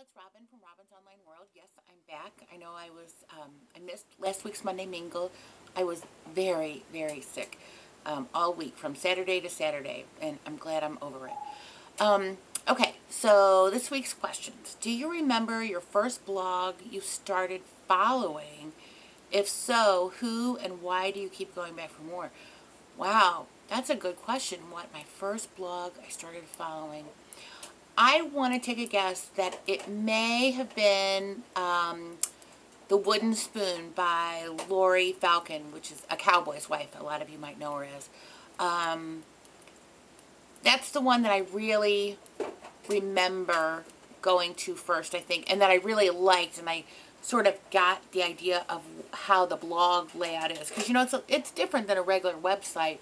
it's Robyn from Robyn's Online World. Yes, I'm back. I know I missed last week's Monday Mingle. I was very, very sick all week from Saturday to Saturday, and I'm glad I'm over it. Okay, so this week's questions. Do you remember your first blog you started following? If so, who and why do you keep going back for more? Wow, that's a good question. What, my first blog I started following? I want to take a guess that it may have been The Wooden Spoon by Lori Falcon, which is a cowboy's wife. A lot of you might know her as. That's the one that I really remember going to first, I think, and that I really liked, and I sort of got the idea of how the blog layout is. Because, you know, it's different than a regular website.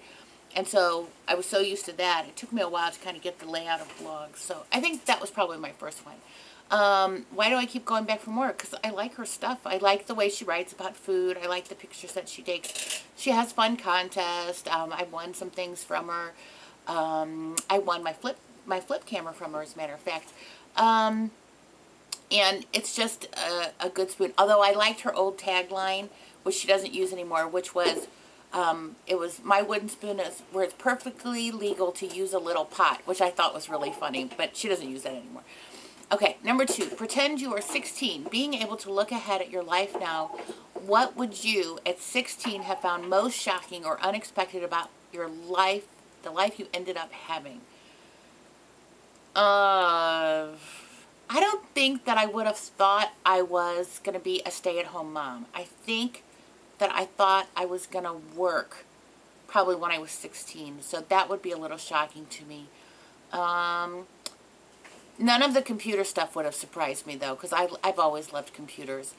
And so I was so used to that. It took me a while to kind of get the layout of blogs. So I think that was probably my first one. Why do I keep going back for more? Because I like her stuff. I like the way she writes about food. I like the pictures that she takes. She has fun contests. I won some things from her. I won my flip camera from her, as a matter of fact. And it's just a good spoon. Although I liked her old tagline, which she doesn't use anymore, which was... it was, "My wooden spoon is where it's perfectly legal to use a little pot," which I thought was really funny, but she doesn't use that anymore. Okay, number 2, pretend you are 16. Being able to look ahead at your life now, what would you, at 16, have found most shocking or unexpected about your life, the life you ended up having? I don't think that I would have thought I was going to be a stay-at-home mom. I think that I thought I was going to work probably when I was 16. So that would be a little shocking to me. None of the computer stuff would have surprised me, though, because I've always loved computers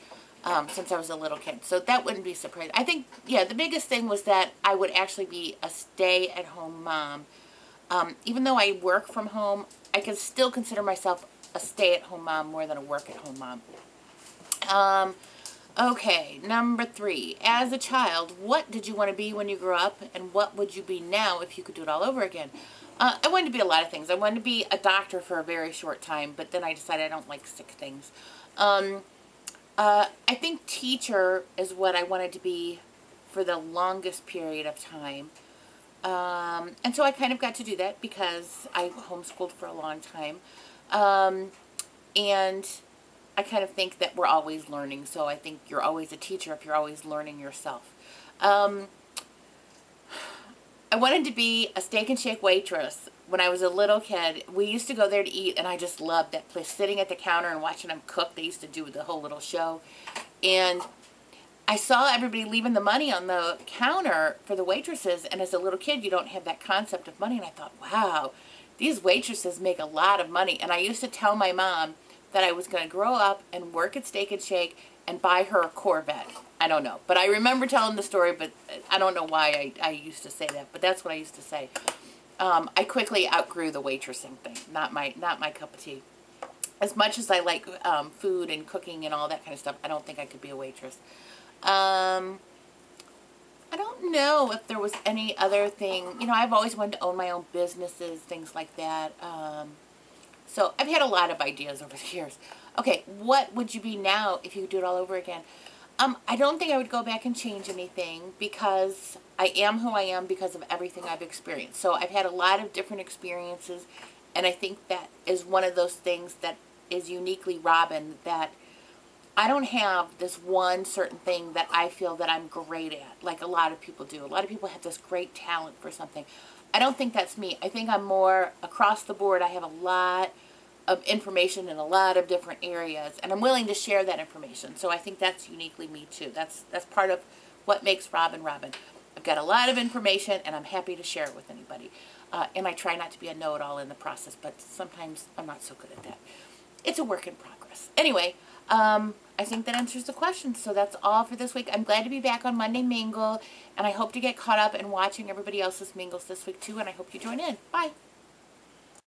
since I was a little kid. So that wouldn't be surprising. I think, yeah, the biggest thing was that I would actually be a stay-at-home mom. Even though I work from home, I can still consider myself a stay-at-home mom more than a work-at-home mom. Okay, number 3. As a child, what did you want to be when you grew up, and what would you be now if you could do it all over again? I wanted to be a lot of things. I wanted to be a doctor for a very short time, but then I decided I don't like sick things. I think teacher is what I wanted to be for the longest period of time. And so I kind of got to do that because I homeschooled for a long time. And I kind of think that we're always learning, so I think you're always a teacher if you're always learning yourself. I wanted to be a Steak and Shake waitress when I was a little kid. We used to go there to eat, and I just loved that place, sitting at the counter and watching them cook. They used to do the whole little show. And I saw everybody leaving the money on the counter for the waitresses, and as a little kid, you don't have that concept of money, and I thought, wow, these waitresses make a lot of money. And I used to tell my mom that I was going to grow up and work at Steak and Shake and buy her a Corvette. I don't know. But I remember telling the story, but I don't know why I used to say that. But that's what I used to say. I quickly outgrew the waitressing thing. Not my cup of tea. As much as I like food and cooking and all that kind of stuff, I don't think I could be a waitress. I don't know if there was any other thing. You know, I've always wanted to own my own businesses, things like that. So I've had a lot of ideas over the years. Okay, what would you be now if you could do it all over again? I don't think I would go back and change anything because I am who I am because of everything I've experienced. So I've had a lot of different experiences, and I think that is one of those things that is uniquely Robyn, that I don't have this one certain thing that I feel that I'm great at, like a lot of people do. A lot of people have this great talent for something. I don't think that's me. I think I'm more across the board. I have a lot of information in a lot of different areas, and I'm willing to share that information. So I think that's uniquely me too. That's part of what makes Robyn Robyn. I've got a lot of information, and I'm happy to share it with anybody. And I try not to be a know-it-all in the process, but sometimes I'm not so good at that. It's a work in progress. Anyway, I think that answers the question. So that's all for this week. I'm glad to be back on Monday Mingle, and I hope to get caught up in watching everybody else's Mingles this week too, and I hope you join in. Bye.